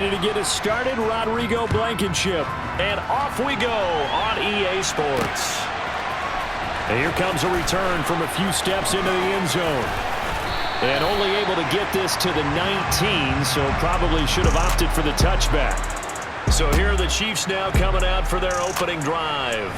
ready to get us started, Rodrigo Blankenship. And off we go on EA Sports. And here comes a return from a few steps into the end zone. And only able to get this to the 19, so probably should have opted for the touchback. So here are the Chiefs now coming out for their opening drive.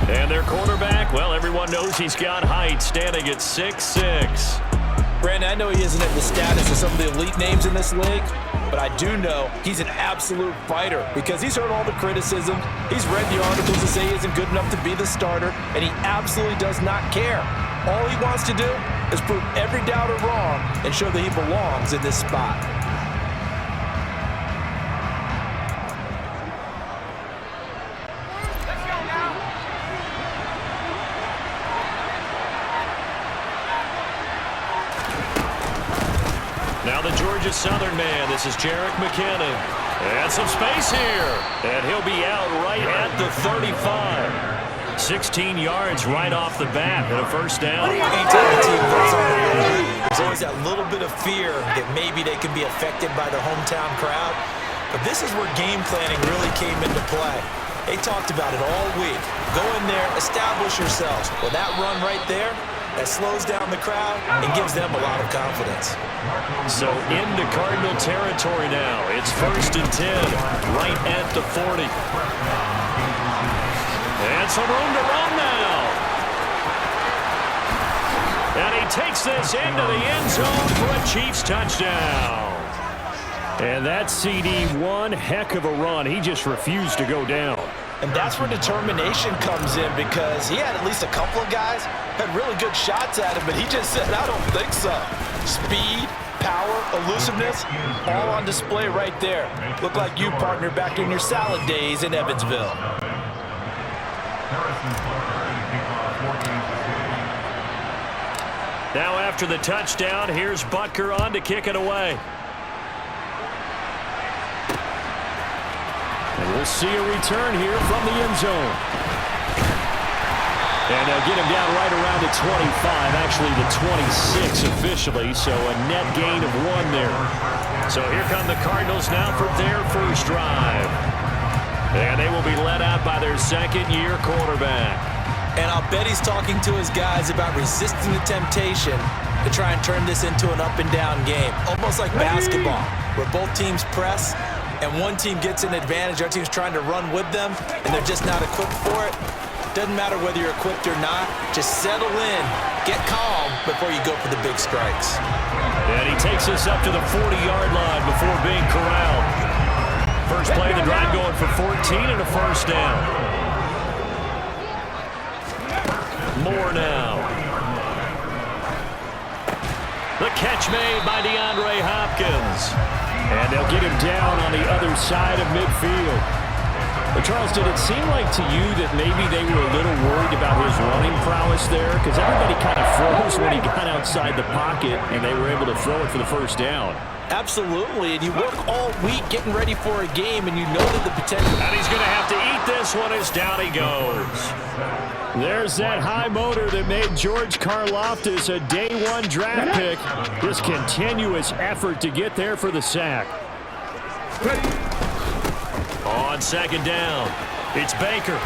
And their quarterback, well, everyone knows he's got height, standing at 6'6". Brandon, I know he isn't at the status of some of the elite names in this league, but I do know he's an absolute fighter because he's heard all the criticism. He's read the articles that say he isn't good enough to be the starter, and he absolutely does not care. All he wants to do is prove every doubter wrong and show that he belongs in this spot. Now the Georgia Southern man, this is Jerick McKinnon. And some space here. And he'll be out right at the 35. 16 yards right off the bat and a first down. Anytime a team goes on the road, there's always that little bit of fear that maybe they could be affected by the hometown crowd. But this is where game planning really came into play. They talked about it all week. Go in there, establish yourselves. Well, that run right there, that slows down the crowd and gives them a lot of confidence. So into Cardinal territory now. It's 1st and 10, right at the 40. And some room to run now. And he takes this into the end zone for a Chiefs touchdown. And that CD, one heck of a run. He just refused to go down. And that's where determination comes in because he had at least a couple of guys had really good shots at him, but he just said, I don't think so. Speed, power, elusiveness, all on display right there. Look like you, partner, back in your salad days in Evansville. Now after the touchdown, here's Butker on to kick it away. And we'll see a return here from the end zone. And they'll get him down right around the 25, actually the 26 officially, so a net gain of 1 there. So here come the Cardinals now for their first drive. And they will be led out by their second-year quarterback. And I'll bet he's talking to his guys about resisting the temptation to try and turn this into an up-and-down game, almost like basketball, where both teams press, and one team gets an advantage, our team's trying to run with them, and they're just not equipped for it. Doesn't matter whether you're equipped or not. Just settle in, get calm before you go for the big strikes. And he takes us up to the 40-yard line before being corralled. First play of the drive going for 14 and a first down. More now. The catch made by DeAndre Hopkins. And they'll get him down on the other side of midfield. But Charles, did it seem like to you that maybe they were a little worried about his running prowess there? Because everybody kind of froze when he got outside the pocket, and they were able to throw it for the first down. Absolutely, and you work all week getting ready for a game, and you know that the potential... And he's going to have to eat this one as down he goes. There's that high motor that made George Karlaftis a day-1 draft pick. This continuous effort to get there for the sack. On second down, it's Baker.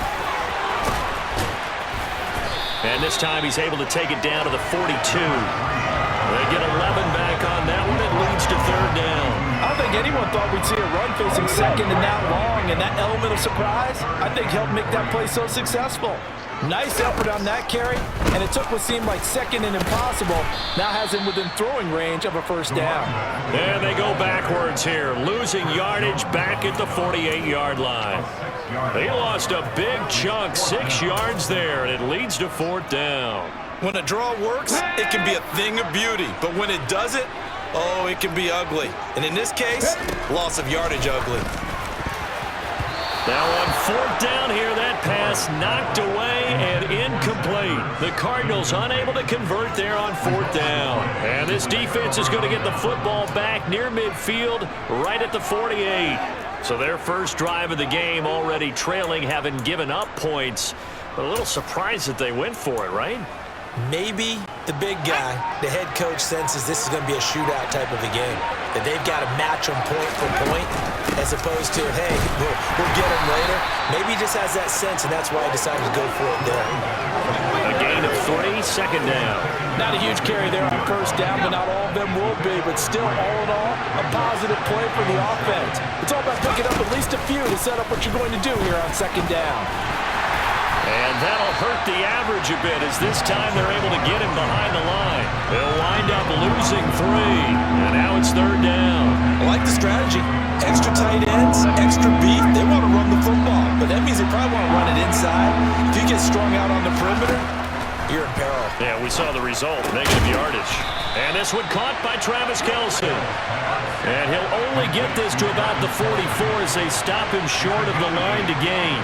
And this time he's able to take it down to the 42. They get 11 back on that one. It leads to third down. I don't think anyone thought we'd see a run facing second and that long, and that element of surprise, I think, helped make that play so successful. Nice effort on that carry, and it took what seemed like second and impossible. Now has him within throwing range of a first down. And they go backwards here, losing yardage back at the 48-yard line. They lost a big chunk, 6 yards there, and it leads to fourth down. When a draw works, it can be a thing of beauty, but when it doesn't, oh, it can be ugly. And in this case, loss of yardage ugly. Now on fourth down here, that pass knocked away and incomplete. The Cardinals unable to convert there on fourth down. And this defense is going to get the football back near midfield, right at the 48. So their first drive of the game already trailing, having given up points. But a little surprised that they went for it, right? Maybe the big guy, the head coach, senses this is going to be a shootout type of a game. That they've got to match them point for point as opposed to, hey, we'll get them later. Maybe he just has that sense, and that's why he decided to go for it there. A gain of 3, second down. Not a huge carry there on first down, but not all of them will be. But still, all in all, a positive play for the offense. It's all about picking up at least a few to set up what you're going to do here on second down. And that'll hurt the average a bit as this time they're able to get him behind the line. They'll wind up losing 3, and now it's third down. I like the strategy. Extra tight ends, extra beef. They want to run the football, but that means they probably want to run it inside. If you get strung out on the perimeter, you're in peril. Yeah, we saw the result, negative yardage. And this one caught by Travis Kelce. And he'll only get this to about the 44 as they stop him short of the line to gain.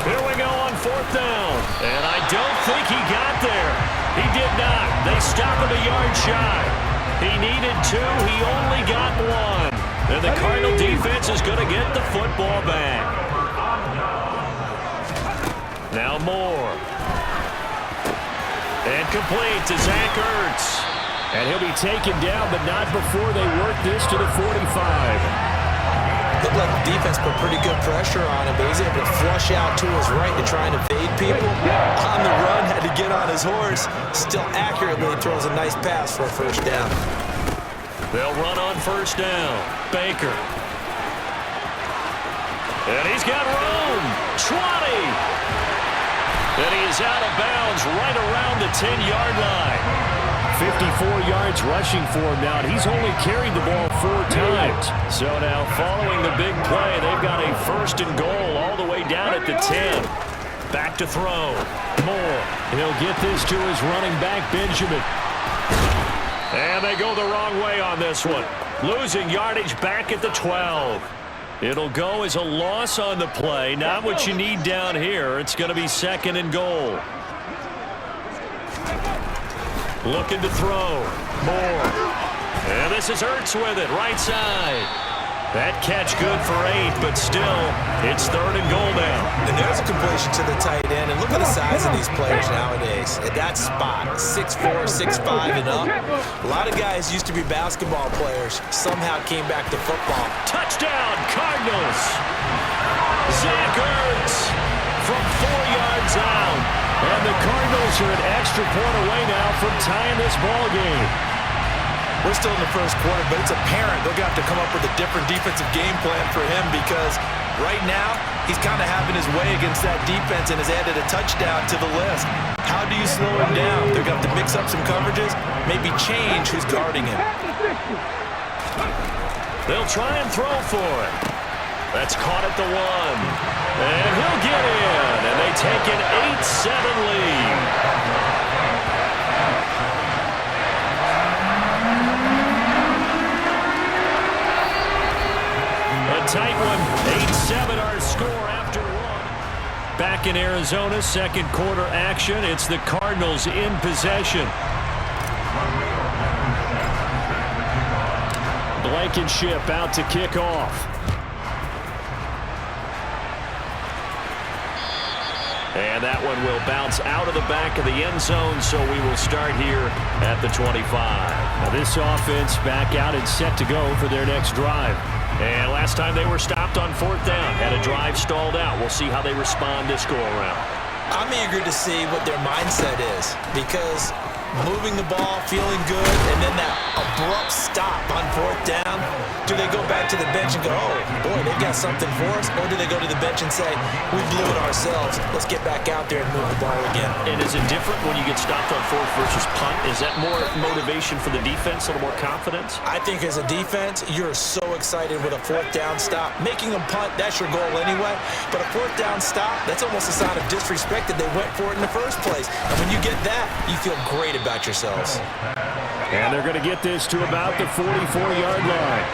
Here we go on fourth down. And I don't think he got there. He did not. They stop him a yard shy. He needed 2. He only got 1. And the Cardinal defense is going to get the football back. Now Moore. And complete to Zach Ertz. And he'll be taken down, but not before they work this to the 45. Looked like the defense put pretty good pressure on him, but he's able to flush out to his right to try and evade people. On the run, had to get on his horse. Still accurately throws a nice pass for a first down. They'll run on first down. Baker. And he's got room. 20. And he is out of bounds right around the 10-yard line. 54 yards rushing for him now. He's only carried the ball 4 times. So now following the big play, they've got a first and goal all the way down at the 10. Back to throw. Moore. He'll get this to his running back, Benjamin. And they go the wrong way on this one. Losing yardage back at the 12. It'll go as a loss on the play. Not what you need down here. It's going to be second and goal. Looking to throw. Moore. And this is Ertz with it, right side. That catch good for 8, but still, it's third and goal now. And there's a completion to the tight end. And look at the size of these players nowadays. At that spot, 6'4", 6'5", and up. A lot of guys used to be basketball players. Somehow came back to football. Touchdown, Cardinals. Zach Ertz from 4 yards out. And the Cardinals are an extra point away now from tying this ball game. We're still in the first quarter, but it's apparent they're going to have to come up with a different defensive game plan for him because right now he's kind of having his way against that defense and has added a touchdown to the list. How do you slow him down? They're going to have to mix up some coverages, maybe change who's guarding him. They'll try and throw for it. That's caught at the 1. And he'll get in, and they take an 8-7 lead. A tight one, 8-7 our score after 1. Back in Arizona, second quarter action. It's the Cardinals in possession. Blankenship out to kick off. And that one will bounce out of the back of the end zone, so we will start here at the 25. Now this offense back out and set to go for their next drive. And last time they were stopped on fourth down, had a drive stalled out. We'll see how they respond this go-around. I'm eager to see what their mindset is because moving the ball, feeling good, and then that abrupt stop on fourth down. Do they go back to the bench and go, oh, boy, they've got something for us? Or do they go to the bench and say, we blew it ourselves. Let's get back out there and move the ball again. And is it different when you get stopped on fourth versus punt? Is that more motivation for the defense, a little more confidence? I think as a defense, you're so excited with a fourth down stop. Making them punt, that's your goal anyway. But a fourth down stop, that's almost a sign of disrespect that they went for it in the first place. And when you get that, you feel great about yourselves. And they're going to get this to about the 44-yard line.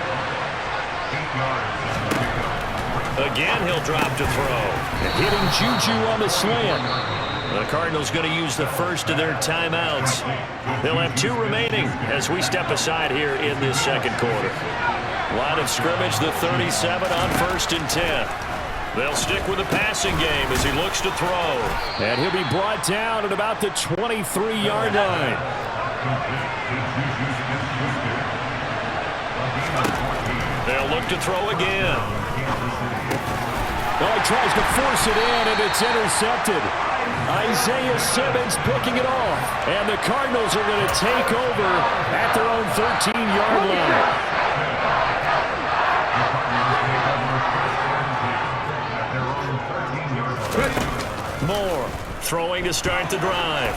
Again, he'll drop to throw. Hitting Juju on the slant. The Cardinals going to use the first of their timeouts. They'll have 2 remaining as we step aside here in this second quarter. Line of scrimmage, the 37 on 1st and 10. They'll stick with the passing game as he looks to throw. And he'll be brought down at about the 23-yard line. They'll look to throw again. Oh, he tries to force it in, and it's intercepted. Isaiah Simmons picking it off. And the Cardinals are going to take over at their own 13-yard line. Moore throwing to start the drive.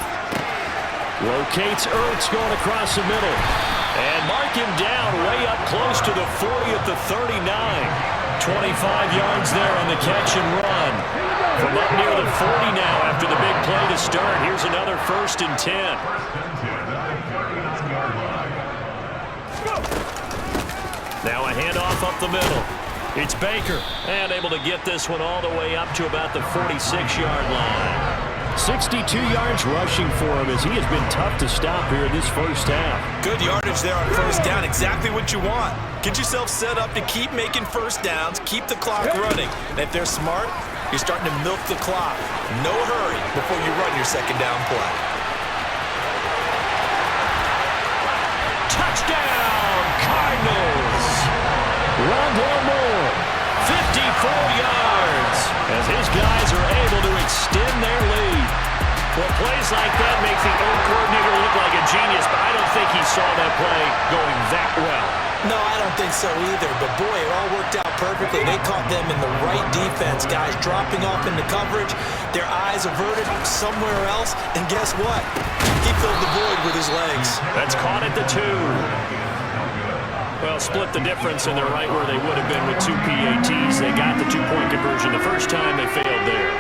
Locates Ertz going across the middle. And mark him down way up close to the 40 at the 39. 25 yards there on the catch and run. From up near the 40 now after the big play to start. Here's another 1st and 10. Now a handoff up the middle. It's Baker, and able to get this one all the way up to about the 46-yard line. 62 yards rushing for him as he has been tough to stop here in this first half. Good yardage there on first down, exactly what you want. Get yourself set up to keep making first downs, keep the clock running. And if they're smart, you're starting to milk the clock. No hurry before you run your second down play. Touchdown, Cardinals! Rondell Moore, 54 yards, as his guys are able to extend their lead. Well, plays like that make the old coordinator look like a genius, but I don't think he saw that play going that well. No, I don't think so either, but boy, it all worked out perfectly. They caught them in the right defense, guys dropping off into coverage, their eyes averted somewhere else, and guess what? He filled the void with his legs. That's caught at the 2. Well, split the difference, and they're right where they would have been with 2 PATs. They got the 2-point conversion the first time. They failed there.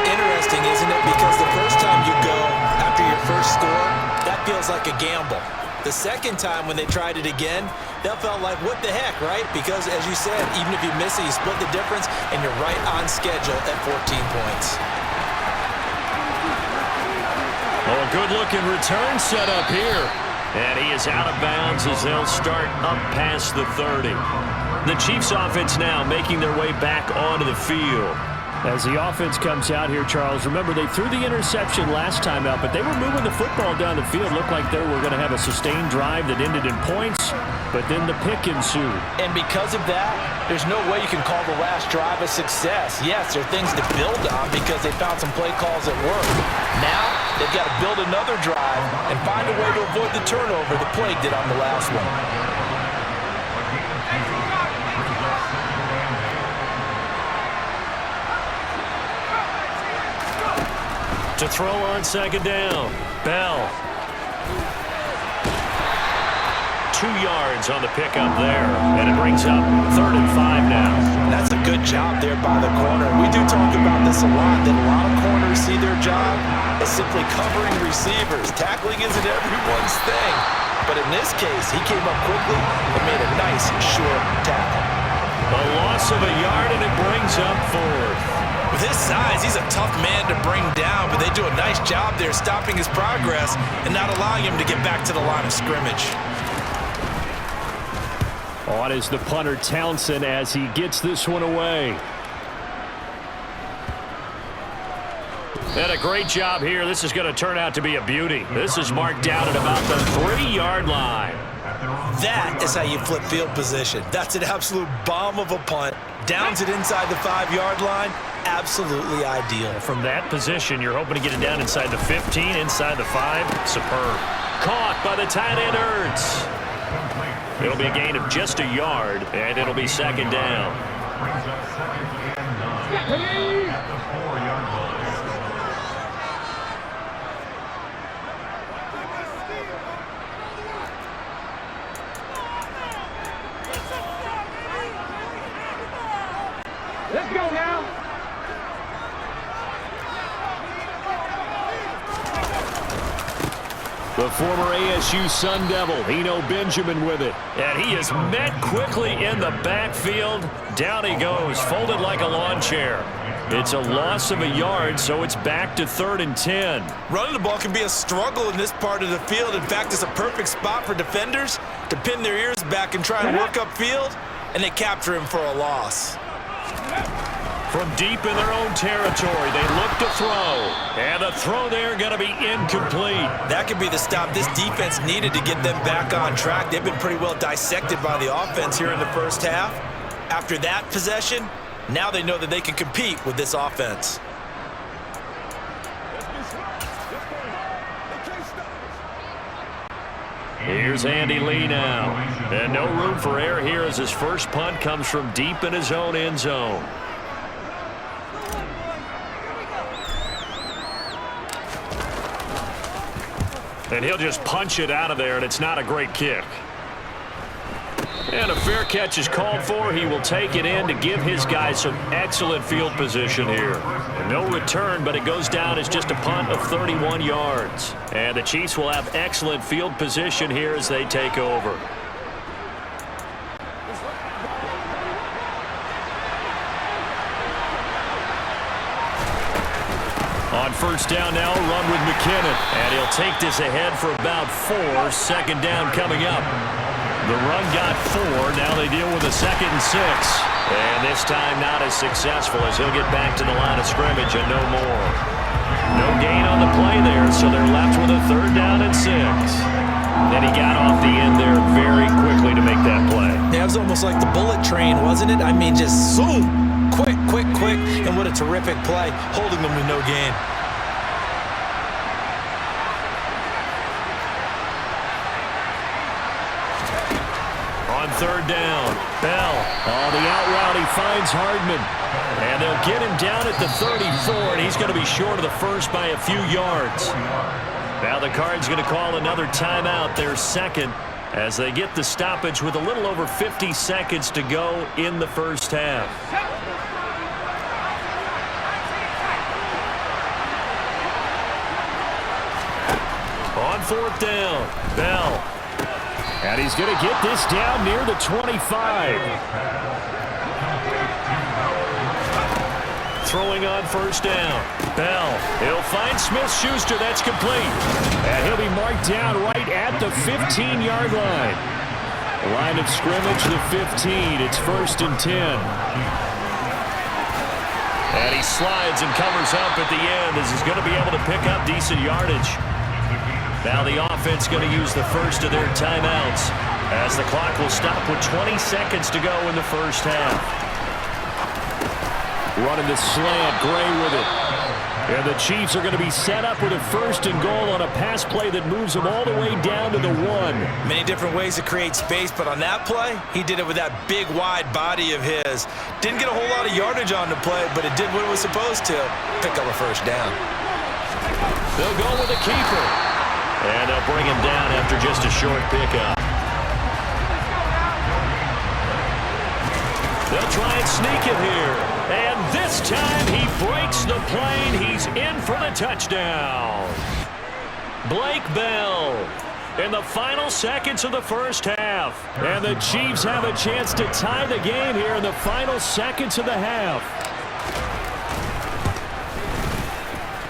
Interesting, isn't it? Because the first time you go after your first score, that feels like a gamble. The second time when they tried it again, that felt like, what the heck, right? Because, as you said, even if you miss it, you split the difference, and you're right on schedule at 14 points. Oh, a good-looking return set up here. And he is out of bounds as they'll start up past the 30. The Chiefs offense now making their way back onto the field. As the offense comes out here, Charles, remember they threw the interception last time out, but they were moving the football down the field. Looked like they were going to have a sustained drive that ended in points, but then the pick ensued. And because of that, there's no way you can call the last drive a success. Yes, there are things to build on because they found some play calls that work. Now, they've got to build another drive and find a way to avoid the turnover the plague did on the last one. To throw on second down, Bell. 2 yards on the pickup there, and it brings up 3rd and 5 now. That's a good job there by the corner. We do talk about this a lot, that a lot of corners see their job as simply covering receivers. Tackling isn't everyone's thing. But in this case, he came up quickly and made a nice, short tackle. A loss of a yard, and it brings up 4th. With his size, he's a tough man to bring down, but they do a nice job there stopping his progress and not allowing him to get back to the line of scrimmage. On is the punter Townsend as he gets this one away. And a great job here. This is going to turn out to be a beauty. This is marked down at about the 3-yard line. That is how you flip field position. That's an absolute bomb of a punt. Downs it inside the 5-yard line. Absolutely ideal. From that position, you're hoping to get it down inside the 15, inside the 5. Superb. Caught by the tight end Ertz. It'll be a gain of just a yard, and it'll be second down. Let's go now. The former ASU Sun Devil, Eno Benjamin with it. And he is met quickly in the backfield. Down he goes, folded like a lawn chair. It's a loss of a yard, so it's back to 3rd and 10. Running the ball can be a struggle in this part of the field. In fact, it's a perfect spot for defenders to pin their ears back and try and work upfield, and they capture him for a loss. From deep in their own territory, they look to throw. And the throw there going to be incomplete. That could be the stop this defense needed to get them back on track. They've been pretty well dissected by the offense here in the first half. After that possession, now they know that they can compete with this offense. Here's Andy Lee now. And no room for error here as his first punt comes from deep in his own end zone. And he'll just punch it out of there, and it's not a great kick. And a fair catch is called for. He will take it in to give his guys some excellent field position here. No return, but it goes down as just a punt of 31 yards. And the Chiefs will have excellent field position here as they take over. On first down now, run with McKinnon. And he'll take this ahead for about 4. Second down coming up. The run got 4. Now they deal with a 2nd and 6. And this time not as successful as he'll get back to the line of scrimmage and no more. No gain on the play there, so they're left with a 3rd down and 6. Then he got off the end there very quickly to make that play. Yeah, it was almost like the bullet train, wasn't it? I mean, just zoom. Quick, quick, quick. And what a terrific play, holding them to no gain. On 3rd down, Bell. Oh, the out route, he finds Hardman. And they'll get him down at the 34, and he's going to be short of the first by a few yards. Now the Cards going to call another timeout, their second, as they get the stoppage with a little over 50 seconds to go in the first half. On 4th down, Bell. And he's going to get this down near the 25. Throwing on first down. Bell. He'll find Smith-Schuster. That's complete. And he'll be marked down right at the 15-yard line. Line of scrimmage, the 15. It's 1st and 10. And he slides and covers up at the end as he's going to be able to pick up decent yardage. Now the offense going to use the first of their timeouts as the clock will stop with 20 seconds to go in the first half. Running the slant, Gray with it. And the Chiefs are going to be set up with a 1st and goal on a pass play that moves them all the way down to the 1. Many different ways to create space, but on that play, he did it with that big, wide body of his. Didn't get a whole lot of yardage on the play, but it did what it was supposed to. Pick up a 1st down. They'll go with the keeper. And they'll bring him down after just a short pickup. They'll try and sneak it here. And this time he breaks the plane. He's in for the touchdown. Blake Bell in the final seconds of the first half. And the Chiefs have a chance to tie the game here in the final seconds of the half.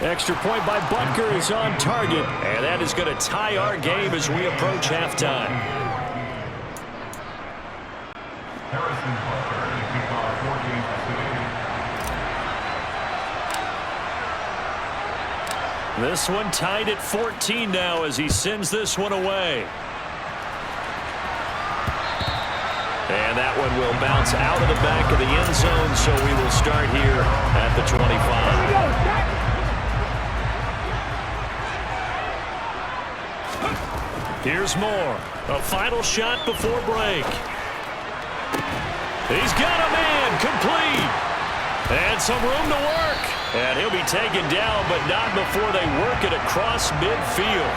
Extra point by Butker is on target, and that is going to tie our game as we approach halftime. This one tied at 14 now as he sends this one away. And that one will bounce out of the back of the end zone, so we will start here at the 25. Here's more. A final shot before break. He's got a man complete. And some room to work. And he'll be taken down, but not before they work it across midfield.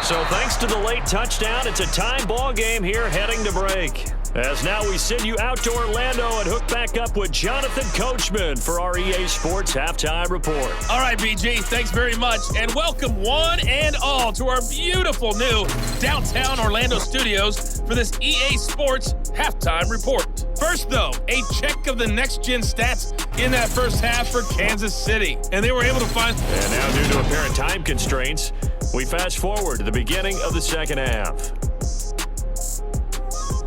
So thanks to the late touchdown, it's a tie ball game here heading to break. As now we send you out to Orlando and hook back up with Jonathan Coachman for our EA Sports Halftime Report. All right, BG, thanks very much. And welcome one and all to our beautiful new downtown Orlando studios for this EA Sports Halftime Report. First, though, a check of the next-gen stats in that first half for Kansas City. And they were able to find... And now, due to apparent time constraints, we fast forward to the beginning of the second half.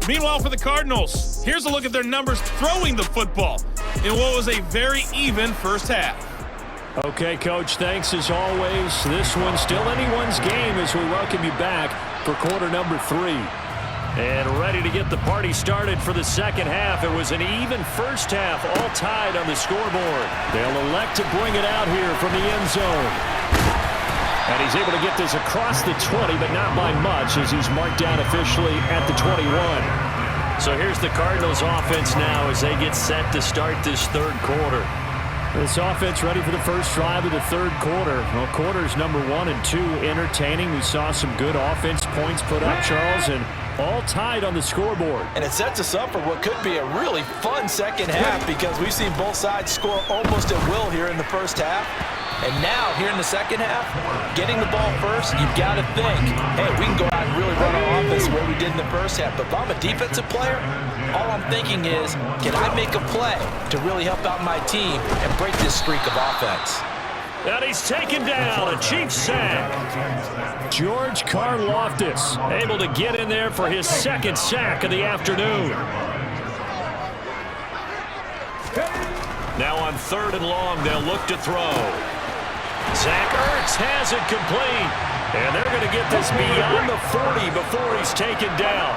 Meanwhile, for the Cardinals, here's a look at their numbers throwing the football in what was a very even first half. Okay, Coach, thanks as always. This one's still anyone's game as we welcome you back for quarter number 3. And ready to get the party started for the second half. It was an even first half, all tied on the scoreboard. They'll elect to bring it out here from the end zone. And he's able to get this across the 20, but not by much as he's marked down officially at the 21. So here's the Cardinals offense now as they get set to start this third quarter. This offense ready for the first drive of the third quarter. Well, quarters number 1 and 2 entertaining. We saw some good offense points put up, Charles, and all tied on the scoreboard. And it sets us up for what could be a really fun second half because we've seen both sides score almost at will here in the first half. And now, here in the second half, getting the ball first, you've got to think, hey, we can go out and really run our offense the way we did in the first half. But if I'm a defensive player, all I'm thinking is, can I make a play to really help out my team and break this streak of offense? And he's taken down, a Chiefs sack. George Karlaftis able to get in there for his second sack of the afternoon. Now on 3rd and long, they'll look to throw. Zach Ertz has it complete. And they're going to get this beyond the 40 before he's taken down.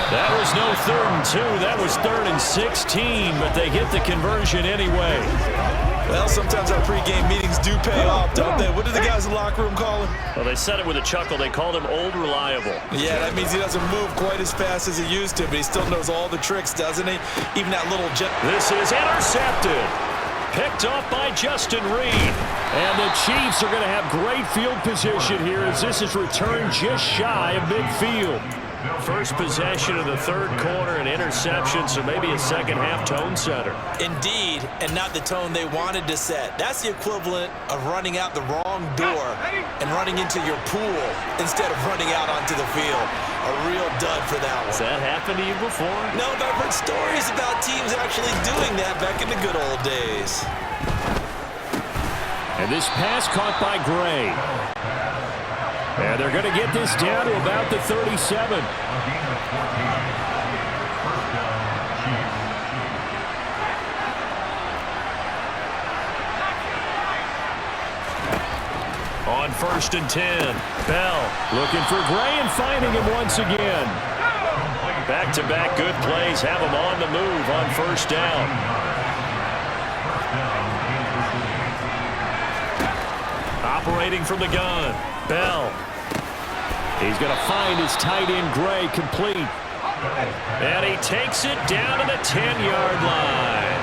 That was no 3rd and 2. That was 3rd and 16, but they get the conversion anyway. Well, sometimes our pregame meetings do pay off, don't they? What do the guys in the locker room call him? Well, they said it with a chuckle. They called him Old Reliable. Yeah, that means he doesn't move quite as fast as he used to, but he still knows all the tricks, doesn't he? Even that little jet. This is intercepted. Picked off by Justin Reed. And the Chiefs are going to have great field position here as this is returned just shy of midfield. First possession of the third quarter, an interception, so maybe a second half tone setter. Indeed, and not the tone they wanted to set. That's the equivalent of running out the wrong door and running into your pool instead of running out onto the field. A real dud for that one. Has that happened to you before? No, but I've heard stories about teams actually doing that back in the good old days. And this pass caught by Gray. And they're going to get this down to about the 37. On 1st and 10, Bell looking for Gray and finding him once again. Back-to-back good plays have him on the move on 1st down. Operating from the gun, Bell. He's going to find his tight end, Gray, complete. And he takes it down to the 10-yard line.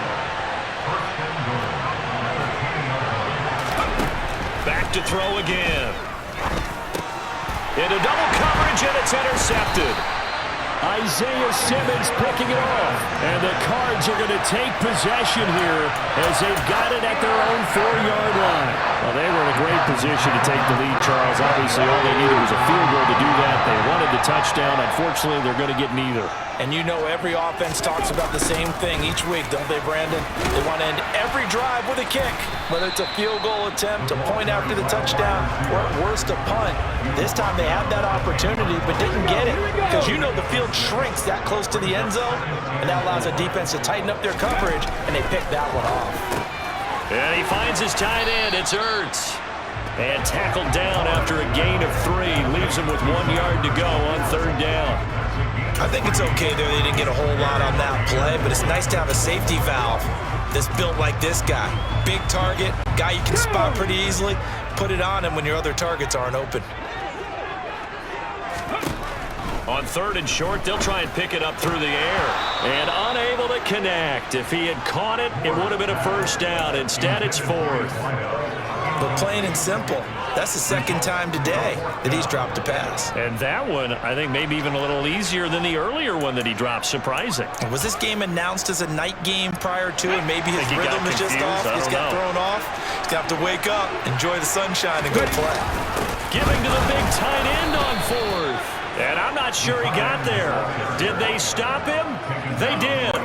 Back to throw again. Into double coverage, and it's intercepted. Isaiah Simmons picking it off. And the Cards are going to take possession here as they've got it at their own 4-yard line. Well, they were in a great position to take the lead, Charles. Obviously, all they needed was a field goal to do that. They wanted the touchdown. Unfortunately, they're going to get neither. And you know every offense talks about the same thing each week, don't they, Brandon? They want to end every drive with a kick, whether it's a field goal attempt, a point after the touchdown, or at worst, a punt. This time they had that opportunity but didn't get it because you know the field shrinks that close to the end zone, and that allows a defense to tighten up their coverage, and they picked that one off. And he finds his tight end. It's Ertz. And tackled down after a gain of 3. Leaves him with 1 yard to go on 3rd down. I think it's okay there. They didn't get a whole lot on that play, but it's nice to have a safety valve that's built like this guy. Big target, guy you can spot pretty easily. Put it on him when your other targets aren't open. On 3rd and short, they'll try and pick it up through the air. And unable to connect. If he had caught it, it would have been a 1st down. Instead, it's 4th. But plain and simple, that's the 2nd time today that he's dropped a pass. And that one, I think, maybe even a little easier than the earlier one that he dropped. Surprising. Was this game announced as a night game prior to it? Maybe his rhythm is just off. He's got thrown off. He's going to have to wake up, enjoy the sunshine, and go play. Giving to the big tight end on 4th. And I'm not sure he got there. Did they stop him? They did.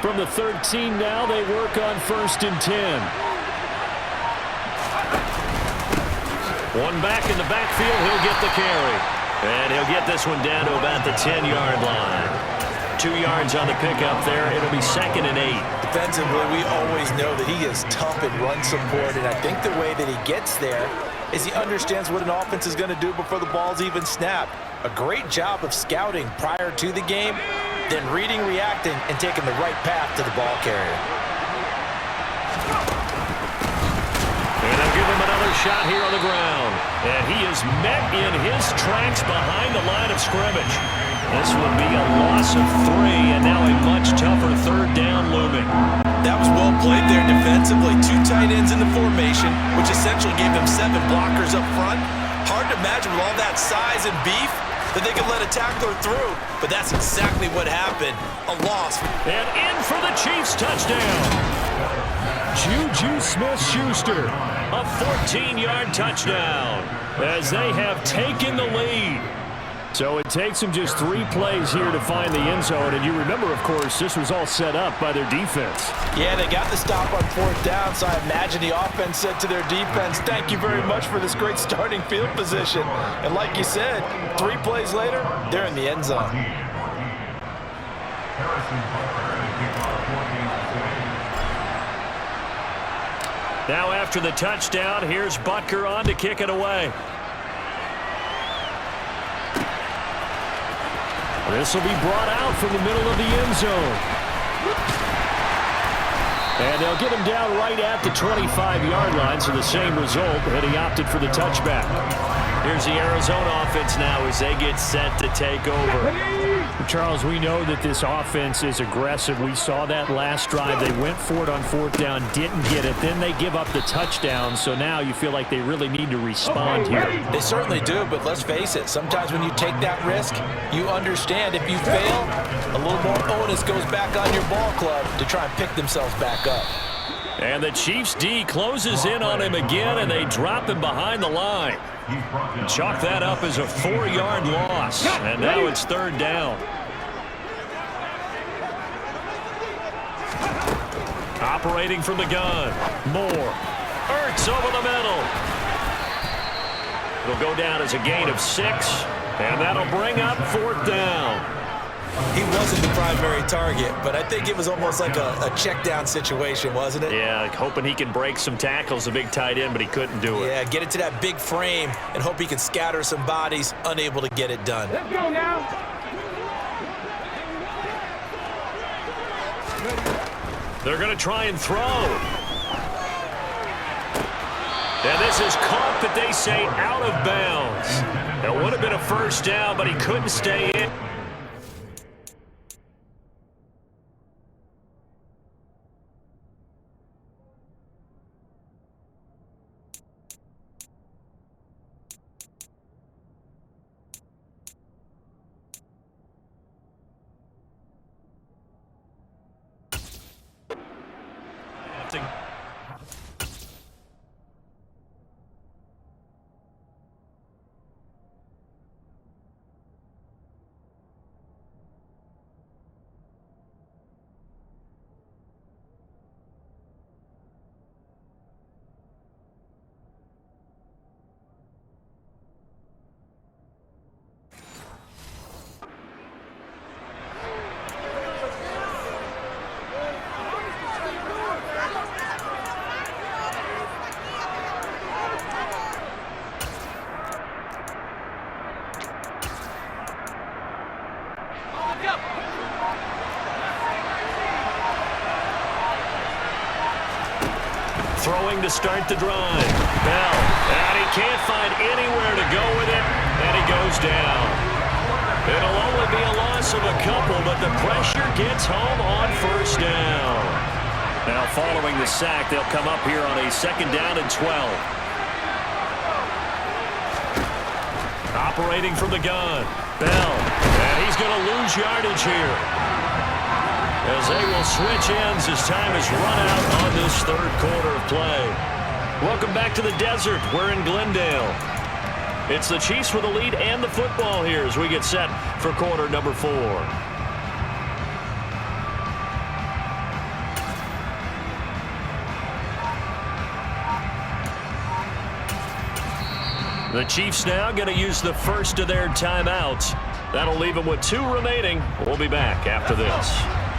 From the 13 now, they work on 1st and 10. One back in the backfield, he'll get the carry. And he'll get this one down to about the 10-yard line. 2 yards on the pickup there. It'll be 2nd and 8. Defensively, we always know that he is tough in run support, and I think the way that he gets there is he understands what an offense is going to do before the ball's even snapped. A great job of scouting prior to the game, then reading, reacting, and taking the right path to the ball carrier. And they'll give him another shot here on the ground. And he is met in his tracks behind the line of scrimmage. This will be a loss of 3, and now a much tougher 3rd down looming. That was well played there defensively. 2 tight ends in the formation, which essentially gave them 7 blockers up front. Hard to imagine with all that size and beef that they could let a tackler through, but that's exactly what happened. A loss. And in for the Chiefs touchdown. Juju Smith-Schuster, a 14-yard touchdown as they have taken the lead. So it takes them just 3 plays here to find the end zone. And you remember, of course, this was all set up by their defense. Yeah, they got the stop on 4th down, so I imagine the offense said to their defense, thank you very much for this great starting field position. And like you said, 3 plays later, they're in the end zone. Now after the touchdown, here's Butker on to kick it away. This will be brought out from the middle of the end zone. And they'll get him down right at the 25-yard line, so the same result, and he opted for the touchback. Here's the Arizona offense now as they get set to take over. Charles, we know that this offense is aggressive. We saw that last drive. They went for it on 4th down, didn't get it. Then they give up the touchdown, so now you feel like they really need to respond here. They certainly do, but let's face it. Sometimes when you take that risk, you understand if you fail, a little more onus goes back on your ball club to try and pick themselves back up. And the Chiefs D closes in on him again, and they drop him behind the line. Chalk that up as a 4-yard loss, and now it's 3rd down. Operating from the gun, Moore. Ertz over the middle. It'll go down as a gain of 6, and that'll bring up 4th down. He wasn't the primary target, but I think it was almost like a check-down situation, wasn't it? Yeah, hoping he can break some tackles, a big tight end, but he couldn't do it. Yeah, get it to that big frame and hope he can scatter some bodies, unable to get it done. Let's go now. They're going to try and throw. And this is caught, but they say out of bounds. That would have been a 1st down, but he couldn't stay in. Throwing to start the drive. Bell. And he can't find anywhere to go with it. And he goes down. It'll only be a loss of a couple, but the pressure gets home on 1st down. Now following the sack, they'll come up here on a 2nd down and 12. Operating from the gun. Bell. And he's going to lose yardage here, as they will switch ends as time is run out on this 3rd quarter of play. Welcome back to the desert. We're in Glendale. It's the Chiefs with the lead and the football here as we get set for quarter number 4. The Chiefs now going to use the first of their timeouts. That'll leave them with 2 remaining. We'll be back after this.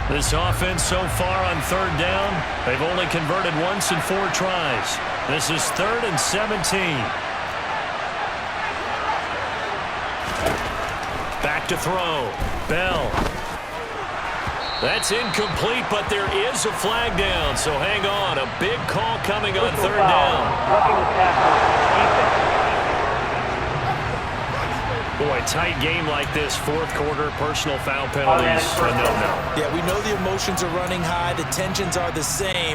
This offense so far on 3rd down, they've only converted once in 4 tries. This is 3rd and 17. Back to throw. Bell. That's incomplete, but there is a flag down, so hang on. A big call coming on 3rd down. Boy, tight game like this, 4th quarter, personal foul penalties, a no-no. Yeah, we know the emotions are running high. The tensions are the same.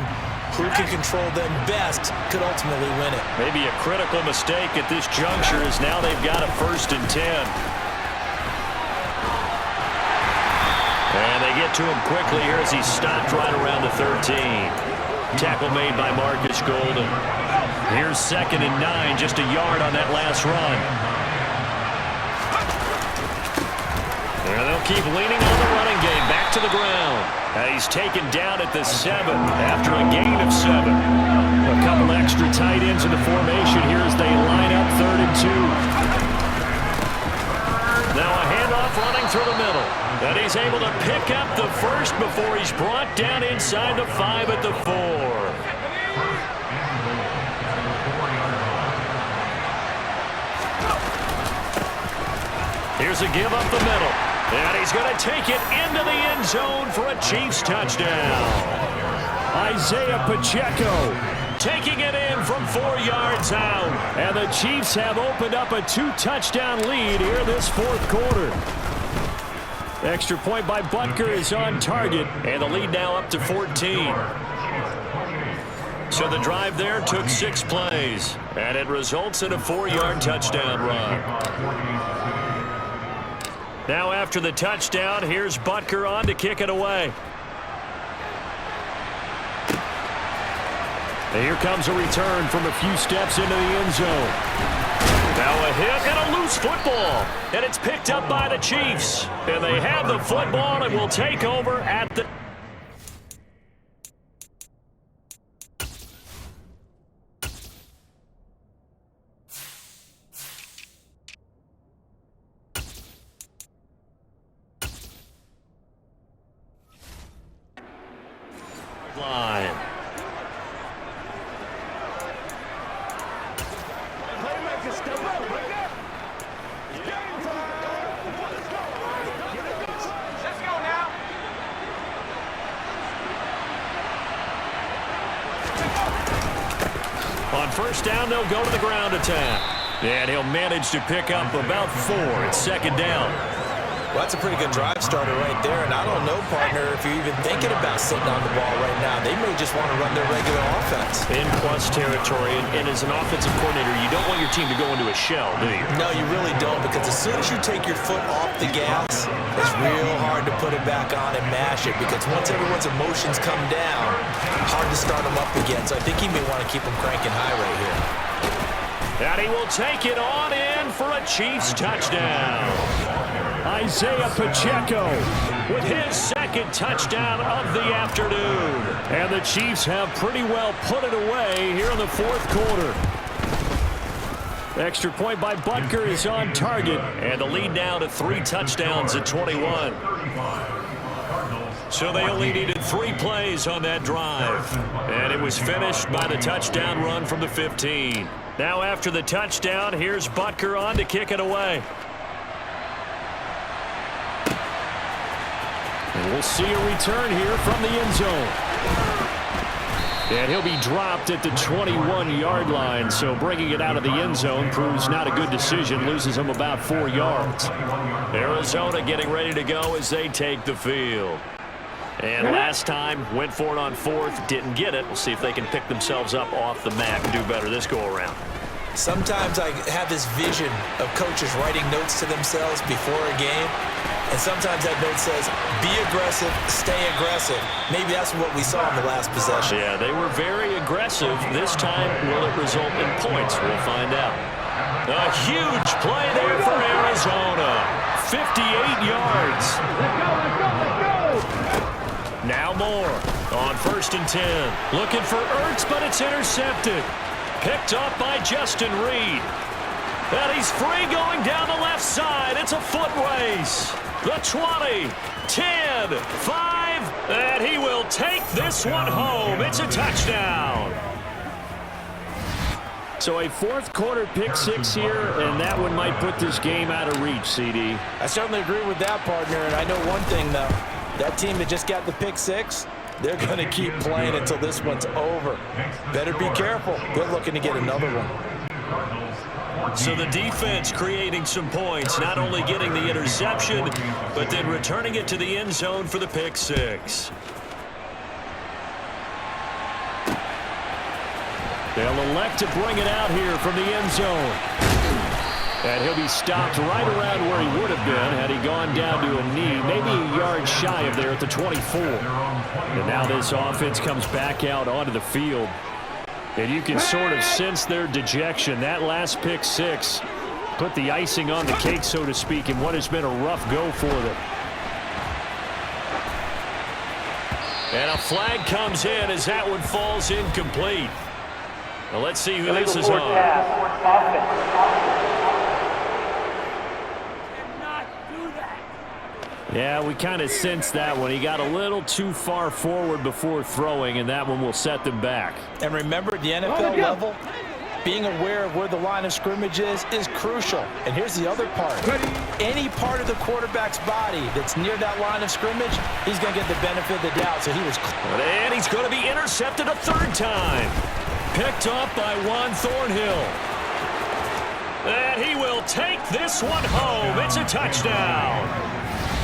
Who can control them best could ultimately win it. Maybe a critical mistake at this juncture is now they've got a 1st and 10. And they get to him quickly here as he's stopped right around the 13. Tackle made by Marcus Golden. Here's 2nd and 9, just a yard on that last run. And they'll keep leaning on the running game. Back to the ground. And he's taken down at the 7 after a gain of 7. A couple extra tight ends in the formation here as they line up 3rd and 2. Now a handoff running through the middle. And he's able to pick up the first before he's brought down inside the 5 at the 4. Here's a give up the middle. And he's going to take it into the end zone for a Chiefs touchdown. Isaiah Pacheco taking it in from 4 yards out. And the Chiefs have opened up a 2-touchdown lead here this 4th quarter. Extra point by Butker is on target. And the lead now up to 14. So the drive there took 6 plays. And it results in a 4-yard touchdown run. Now after the touchdown, here's Butker on to kick it away. And here comes a return from a few steps into the end zone. Now a hit and a loose football. And it's picked up by the Chiefs. And they have the football and will take over at the... line. On 1st down, they'll go to the ground attack. And he'll manage to pick up about 4. It's 2nd down. Well, that's a pretty good drive starter right there. And I don't know, partner, if you're even thinking about sitting on the ball right now. They may just want to run their regular offense. In plus territory, and as an offensive coordinator, you don't want your team to go into a shell, do you? No, you really don't, because as soon as you take your foot off the gas, it's real hard to put it back on and mash it, because once everyone's emotions come down, hard to start them up again. So I think he may want to keep them cranking high right here. And he will take it on in for a Chiefs touchdown. Isaiah Pacheco with his 2nd touchdown of the afternoon. And the Chiefs have pretty well put it away here in the 4th quarter. Extra point by Butker is on target. And the lead now to 3 touchdowns at 21. So they only needed 3 plays on that drive. And it was finished by the touchdown run from the 15. Now after the touchdown, here's Butker on to kick it away. And we'll see a return here from the end zone. And he'll be dropped at the 21-yard line, so bringing it out of the end zone proves not a good decision, loses him about 4 yards. Arizona getting ready to go as they take the field. And last time, went for it on 4th, didn't get it. We'll see if they can pick themselves up off the mat and do better this go-around. Sometimes I have this vision of coaches writing notes to themselves before a game, and sometimes that note says, be aggressive, stay aggressive. Maybe that's what we saw in the last possession. Yeah, they were very aggressive. This time, will it result in points? We'll find out. A huge play there for Arizona. 58 yards. Let's go. Now more on 1st and 10. Looking for Ertz, but it's intercepted. Picked up by Justin Reed. And he's free going down the left side. It's a foot race. The 20, 10, 5, and he will take this one home. It's a touchdown. So a fourth quarter pick six here, and that one might put this game out of reach, CD. I certainly agree with that, partner, and I know one thing, though. That team that just got the pick six, they're going to keep playing until this one's over. Better be careful. They're looking to get another one. So the defense creating some points, not only getting the interception, but then returning it to the end zone for the pick six. They'll elect to bring it out here from the end zone. And he'll be stopped right around where he would have been had he gone down to a knee, maybe a yard shy of there at the 24. And now this offense comes back out onto the field. And you can sort of sense their dejection. That last pick six put the icing on the cake, so to speak, in what has been a rough go for them. And a flag comes in as that one falls incomplete. Well, let's see who this is on. Yeah, we kind of sensed that one. He got a little too far forward before throwing, and that one will set them back. And remember, at the NFL level, being aware of where the line of scrimmage is crucial. And here's the other part. Any part of the quarterback's body that's near that line of scrimmage, he's going to get the benefit of the doubt. So he was close. And he's going to be intercepted a third time. Picked up by Juan Thornhill. And he will take this one home. It's a touchdown.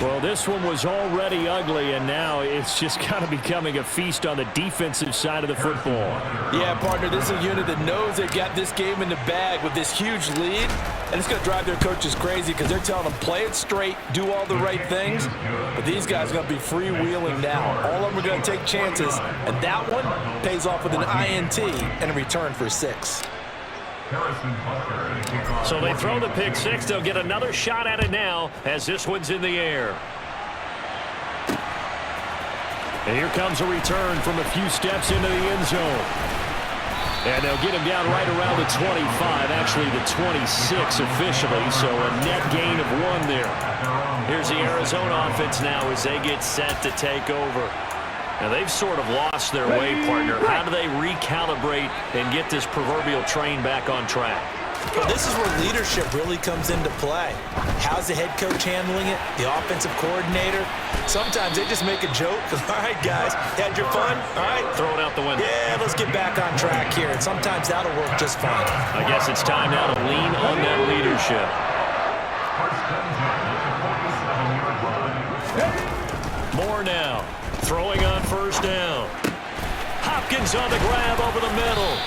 Well, this one was already ugly, and now it's just kind of becoming a feast on the defensive side of the football. Yeah, partner, this is a unit that knows they've got this game in the bag with this huge lead, and it's going to drive their coaches crazy because they're telling them, play it straight, do all the right things, but these guys are going to be freewheeling now. All of them are going to take chances, and that one pays off with an INT and a return for 6. So they throw the pick six. They'll get another shot at it now as this one's in the air. And here comes a return from a few steps into the end zone. And they'll get him down right around the 25, actually the 26 officially, so a net gain of 1 there. Here's the Arizona offense now as they get set to take over. Now, they've sort of lost their way, partner. How do they recalibrate and get this proverbial train back on track? Well, this is where leadership really comes into play. How's the head coach handling it? The offensive coordinator? Sometimes they just make a joke. All right, guys, had your fun? All right. Throw it out the window. Yeah, let's get back on track here. And sometimes that'll work just fine. I guess it's time now to lean on that leadership. More now. Throwing on first down. Hopkins on the grab over the middle.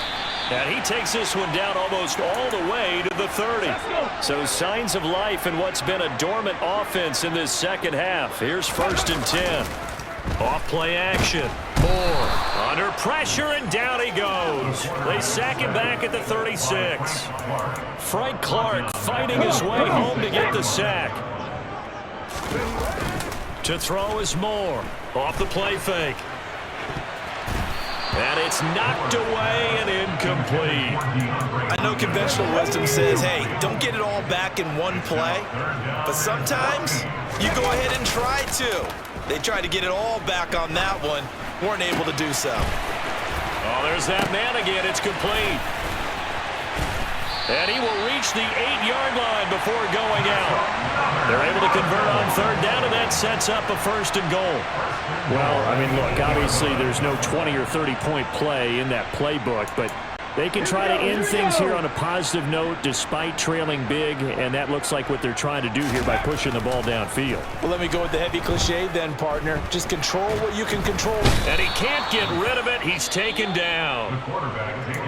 And he takes this one down almost all the way to the 30. So signs of life in what's been a dormant offense in this second half. Here's 1st and 10. Off play action. Moore under pressure, and down he goes. They sack him back at the 36. Frank Clark fighting his way home to get the sack. To throw is Moore. Off the play fake. And it's knocked away and incomplete. I know conventional wisdom says, hey, don't get it all back in one play. But sometimes you go ahead and try to. They tried to get it all back on that one. Weren't able to do so. Oh, there's that man again. It's complete. And he will reach the 8-yard line before going out. They're able to convert on third down, and that sets up a 1st and goal. Well, I mean, look, obviously there's no 20 or 30-point play in that playbook, but they can try to end things here on a positive note despite trailing big, and that looks like what they're trying to do here by pushing the ball downfield. Well, let me go with the heavy cliche then, partner. Just control what you can control. And he can't get rid of it. He's taken down.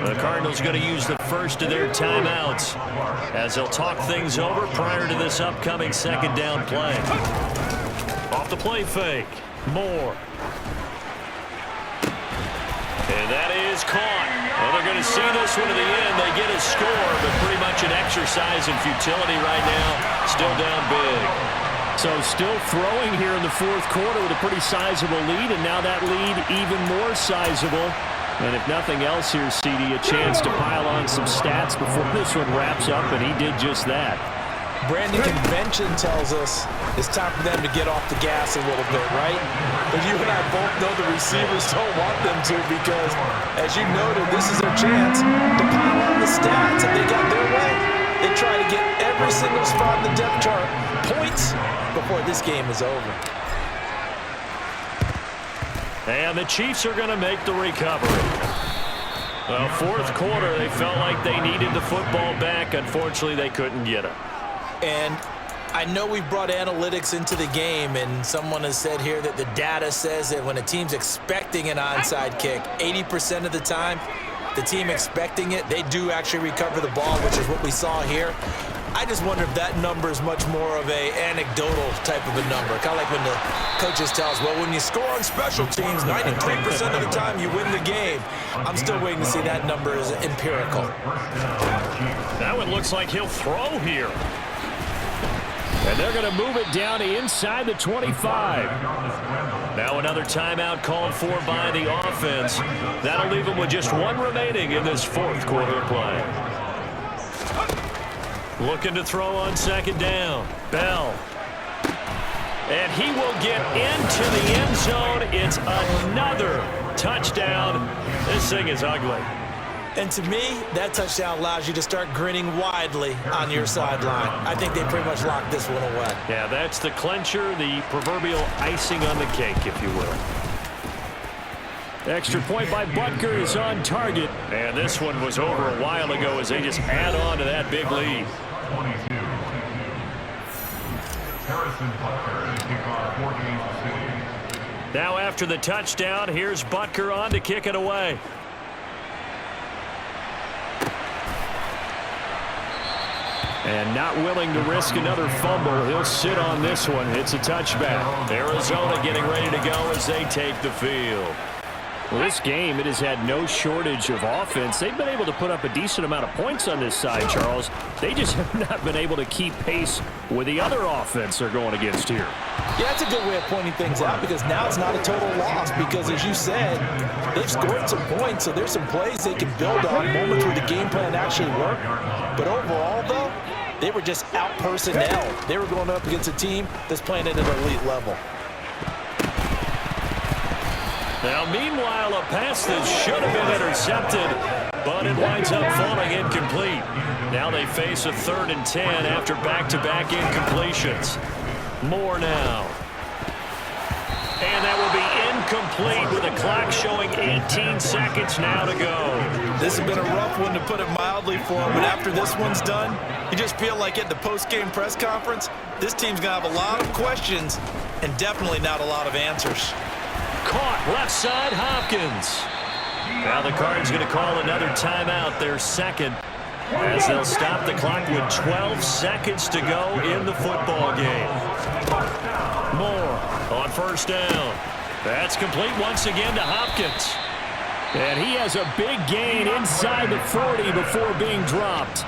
The Cardinals going to use the first of their timeouts as they'll talk things over prior to this upcoming second down play. Off the play fake. Moore. And that is caught. Well, they're going to see this one to the end. They get a score, but pretty much an exercise in futility right now. Still down big. So still throwing here in the fourth quarter with a pretty sizable lead, and now that lead even more sizable And if nothing else here, CD, a chance to pile on some stats before this one wraps up, and he did just that. Brandon, convention tells us it's time for them to get off the gas a little bit, right? But you and I both know the receivers don't want them to because, as you noted, this is their chance to pile on the stats. If they got their way, they try to get every single spot in the depth chart points before this game is over. And the Chiefs are going to make the recovery. Well, fourth quarter, they felt like they needed the football back. Unfortunately, they couldn't get it. And I know we brought analytics into the game, and someone has said here that the data says that when a team's expecting an onside kick, 80% of the time, the team expecting it, they do actually recover the ball, which is what we saw here. I just wonder if that number is much more of a anecdotal type of a number. Kind of like when the coaches tell us, well, when you score on special teams, 93% of the time you win the game. I'm still waiting to see that number is empirical. Now it looks like he'll throw here. And they're going to move it down to inside the 25. Now another timeout called for by the offense. That'll leave them with just one remaining in this fourth quarter play. Looking to throw on second down. Bell. And he will get into the end zone. It's another touchdown. This thing is ugly. And to me, that touchdown allows you to start grinning widely on your sideline. I think they pretty much locked this one away. Yeah, that's the clincher, the proverbial icing on the cake, if you will. Extra point by Butker is on target. And this one was over a while ago as they just add on to that big lead. Now after the touchdown, here's Butker on to kick it away. And not willing to risk another fumble. He'll sit on this one. It's a touchback. Arizona getting ready to go as they take the field. Well, this game, it has had no shortage of offense. They've been able to put up a decent amount of points on this side, Charles. They just have not been able to keep pace with the other offense they're going against here. Yeah, that's a good way of pointing things out because now it's not a total loss because, as you said, they've scored some points, so there's some plays they can build on, moments where the game plan actually worked. But overall, though, they were just out-personnel. They were going up against a team that's playing at an elite level. Now, meanwhile, a pass that should have been intercepted, but it winds up falling incomplete. Now they face a 3rd and 10 after back-to-back incompletions. Moore now. And that will be incomplete with the clock showing 18 seconds now to go. This has been a rough one, to put it mildly, for him, but after this one's done, you just feel like at the post-game press conference, this team's going to have a lot of questions and definitely not a lot of answers. Caught left side, Hopkins. Now the Cards going to call another timeout, their second, as they'll stop the clock with 12 seconds to go in the football game. Moore on first down. That's complete once again to Hopkins. And he has a big gain inside the 40 before being dropped.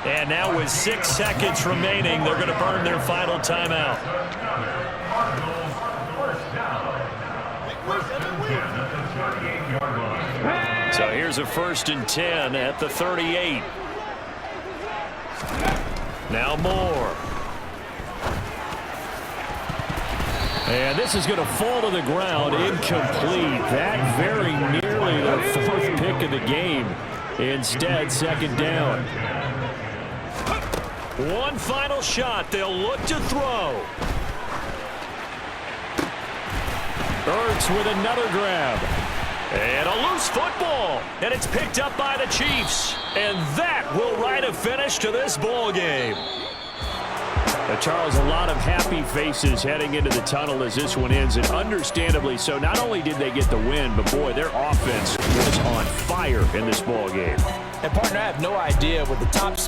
And now with 6 seconds remaining, they're going to burn their final timeout. So here's a 1st and 10 at the 38. Now Moore. And this is going to fall to the ground, incomplete. That very nearly their 4th pick of the game. Instead, 2nd down. One final shot. They'll look to throw. Ertz with another grab. And a loose football. And it's picked up by the Chiefs. And that will write a finish to this ball game. Charles, a lot of happy faces heading into the tunnel as this one ends, and understandably so. Not only did they get the win, but boy, their offense was on fire in this ball game. And partner, I have no idea what the top